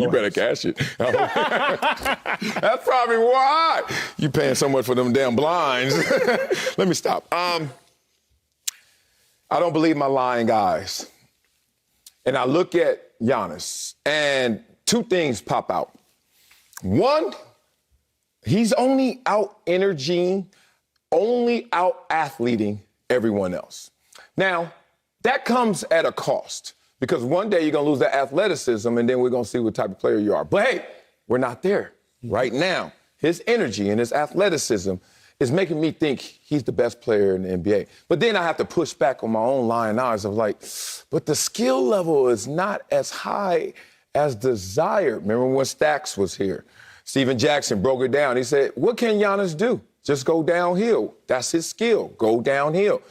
You better cash it. That's probably why you paying so much for them damn blinds. Let me stop. I don't believe my lying eyes. And I look at Giannis, and two things pop out. One, he's only out-energing, only out-athleting everyone else. Now, that comes at a cost because one day you're going to lose that athleticism, and then we're going to see what type of player you are. But, hey, we're not there right now. His energy and his athleticism is making me think he's the best player in the NBA. But then I have to push back on my own lying eyes of like, but the skill level is not as high as desired. Remember when Stacks was here? Steven Jackson broke it down. He said, what can Giannis do? Just go downhill. That's his skill, go downhill.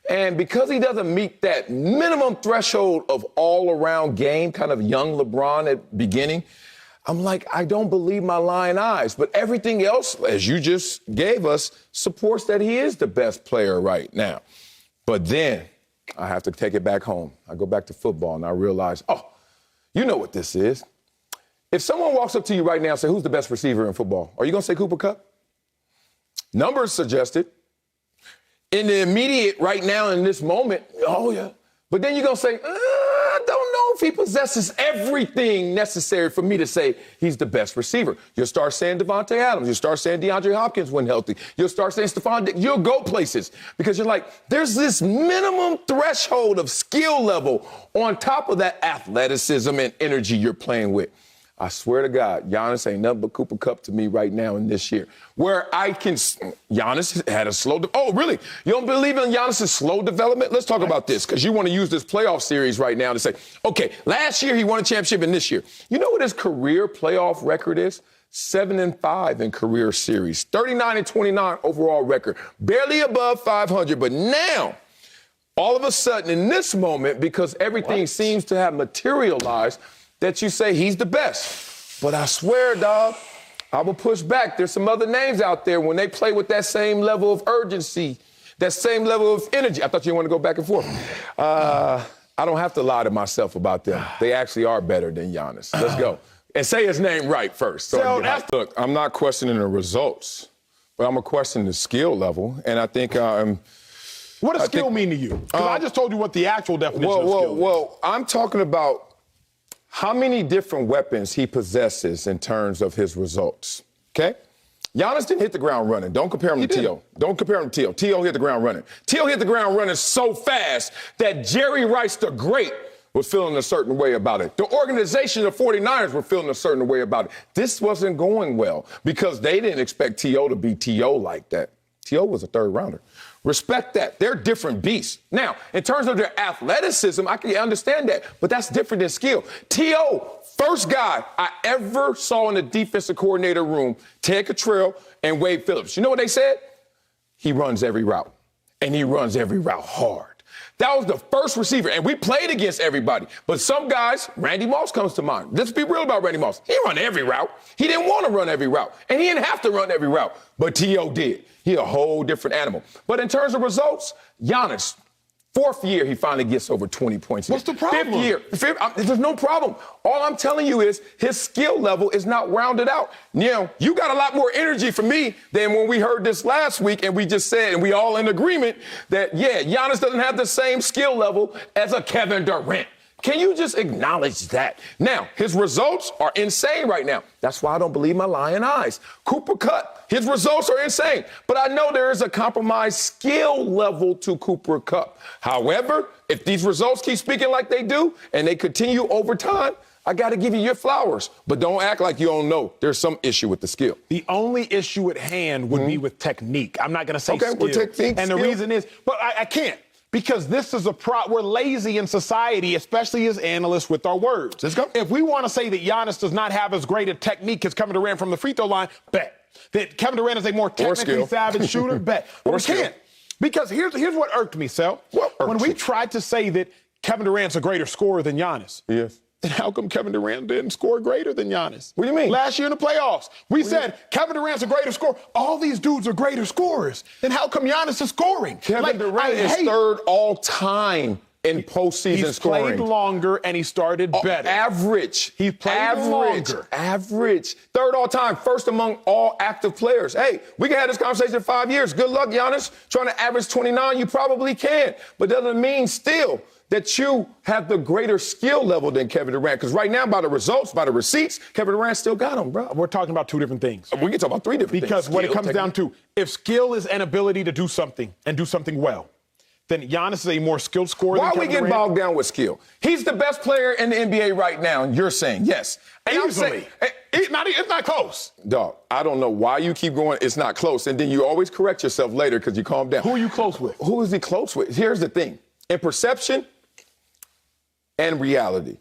And because he doesn't meet that minimum threshold of all-around game, kind of young LeBron at the beginning, I'm like, I don't believe my lying eyes. But everything else, as you just gave us, supports that he is the best player right now. But then I have to take it back home. I go back to football, and I realize, oh, you know what this is. If someone walks up to you right now and say, who's the best receiver in football? Are you going to say Cooper Kupp? Numbers suggest it. In the immediate right now in this moment, oh, yeah. But then you're going to say, I don't know if he possesses everything necessary for me to say he's the best receiver. You'll start saying Devontae Adams. You'll start saying DeAndre Hopkins when healthy. You'll start saying Stephon Diggs. You'll go places because you're like, there's this minimum threshold of skill level on top of that athleticism and energy you're playing with. I swear to God, Giannis ain't nothing but Cooper Kupp to me right now in this year. Where I can, Giannis had a slow, oh, really? You don't believe in Giannis' slow development? Let's talk about this, because you want to use this playoff series right now to say, okay, last year he won a championship and this year. You know what his career playoff record is? 7-5 in career series, 39-29 overall record, barely above 500. But now, all of a sudden in this moment, because everything seems to have materialized, that you say he's the best. But I swear, dog, I will push back. There's some other names out there when they play with that same level of urgency, that same level of energy. I thought you wanted to go back and forth. I don't have to lie to myself about them. They actually are better than Giannis. Let's go. And say his name right first. Look, I'm not questioning the results, but I'm going to question the skill level. And I think what does skill mean to you? Because I just told you what the actual definition of skill is. Well, I'm talking about how many different weapons he possesses in terms of his results, okay? Giannis didn't hit the ground running. Don't compare him to T.O. Don't compare him to T.O. T.O. hit the ground running. T.O. hit the ground running so fast that Jerry Rice the Great was feeling a certain way about it. The organization of 49ers were feeling a certain way about it. This wasn't going well because they didn't expect T.O. to be T.O. like that. T.O. was a third rounder. Respect that. They're different beasts. Now, in terms of their athleticism, I can understand that, but that's different than skill. T.O., first guy I ever saw in the defensive coordinator room, Ted Cottrell and Wade Phillips. You know what they said? He runs every route, and he runs every route hard. That was the first receiver, and we played against everybody. But some guys, Randy Moss comes to mind. Let's be real about Randy Moss. He run every route. He didn't want to run every route, and he didn't have to run every route, but T.O. did. He a whole different animal. But in terms of results, Giannis, fourth year, he finally gets over 20 points. What's the problem? Fifth year, there's no problem. All I'm telling you is his skill level is not rounded out. Now, you got a lot more energy from me than when we heard this last week and we just said, and we all in agreement that, yeah, Giannis doesn't have the same skill level as a Kevin Durant. Can you just acknowledge that? Now, his results are insane right now. That's why I don't believe my lying eyes. Cooper Kupp, his results are insane. But I know there is a compromised skill level to Cooper Kupp. However, if these results keep speaking like they do and they continue over time, I got to give you your flowers. But don't act like you don't know. There's some issue with the skill. The only issue at hand would be with technique. I'm not going to say skill. Well, technique, and the reason is, but I can't. Because this is we're lazy in society, especially as analysts with our words. Let's go. If we want to say that Giannis does not have as great a technique as Kevin Durant from the free throw line, bet. That Kevin Durant is a more technically savvy shooter, bet. But we can't. Because here's what irked me, Sel. When we tried to say that Kevin Durant's a greater scorer than Giannis. Yes. Then how come Kevin Durant didn't score greater than Giannis? What do you mean? Last year in the playoffs, we said Kevin Durant's a greater scorer. All these dudes are greater scorers. Then how come Giannis is scoring? Kevin Durant is third all time in postseason scoring. He's played longer and he started better. Average. He's played longer. Average. Third all time. First among all active players. Hey, we can have this conversation in 5 years. Good luck, Giannis. Trying to average 29, you probably can. But doesn't mean still that you have the greater skill level than Kevin Durant. Because right now, by the results, by the receipts, Kevin Durant still got them, bro. We're talking about two different things. We can talk about three different things. Because what it comes down to, if skill is an ability to do something and do something well, then Giannis is a more skilled scorer than Kevin Durant. Why are we getting bogged down with skill? He's the best player in the NBA right now, and you're saying yes. And easily. It's not close. Dog, I don't know why you keep going, it's not close. And then you always correct yourself later because you calm down. Who are you close with? Who is he close with? Here's the thing. In perception and reality,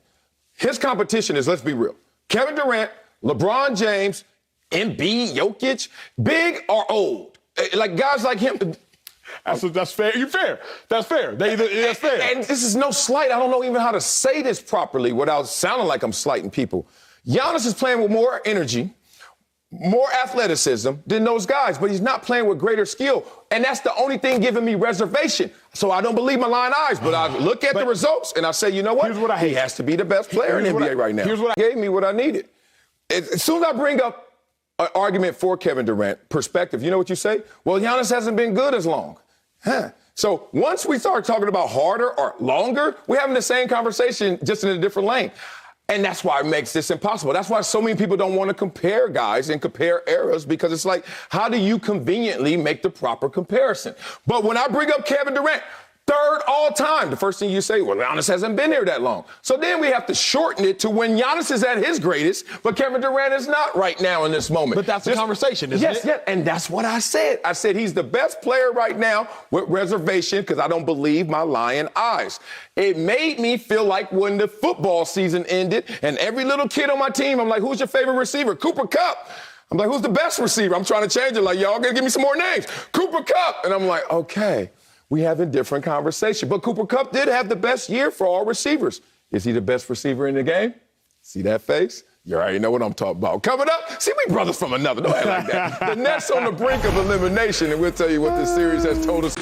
his competition is, let's be real, Kevin Durant, LeBron James, Embiid, Jokic, big or old. Like guys like him. That's fair. You're fair. That's fair. That's fair. And this is no slight. I don't know even how to say this properly without sounding like I'm slighting people. Giannis is playing with more energy, more athleticism than those guys, but he's not playing with greater skill. And that's the only thing giving me reservation. So I don't believe my lying eyes, but I look at the results and I say, you know what? Here's what I hate. He has to be the best player in the NBA right now. Here's what gave me what I needed. As soon as I bring up an argument for Kevin Durant, perspective, you know what you say? Well, Giannis hasn't been good as long. So once we start talking about harder or longer, we're having the same conversation just in a different lane. And that's why it makes this impossible. That's why so many people don't want to compare guys and compare eras, because it's like, how do you conveniently make the proper comparison? But when I bring up Kevin Durant, third all time, the first thing you say, well, Giannis hasn't been here that long. So then we have to shorten it to when Giannis is at his greatest, but Kevin Durant is not right now in this moment. But that's the conversation, isn't it? Yes, and that's what I said. I said he's the best player right now with reservation because I don't believe my lying eyes. It made me feel like when the football season ended and every little kid on my team, I'm like, who's your favorite receiver? Cooper Kupp. I'm like, who's the best receiver? I'm trying to change it. Like, y'all gotta give me some more names. Cooper Kupp. And I'm like, okay. We having different conversation. But Cooper Kupp did have the best year for all receivers. Is he the best receiver in the game? See that face? You already know what I'm talking about. Coming up, see, we brothers from another. Don't act like that. The Nets on the brink of elimination, and we'll tell you what this series has told us.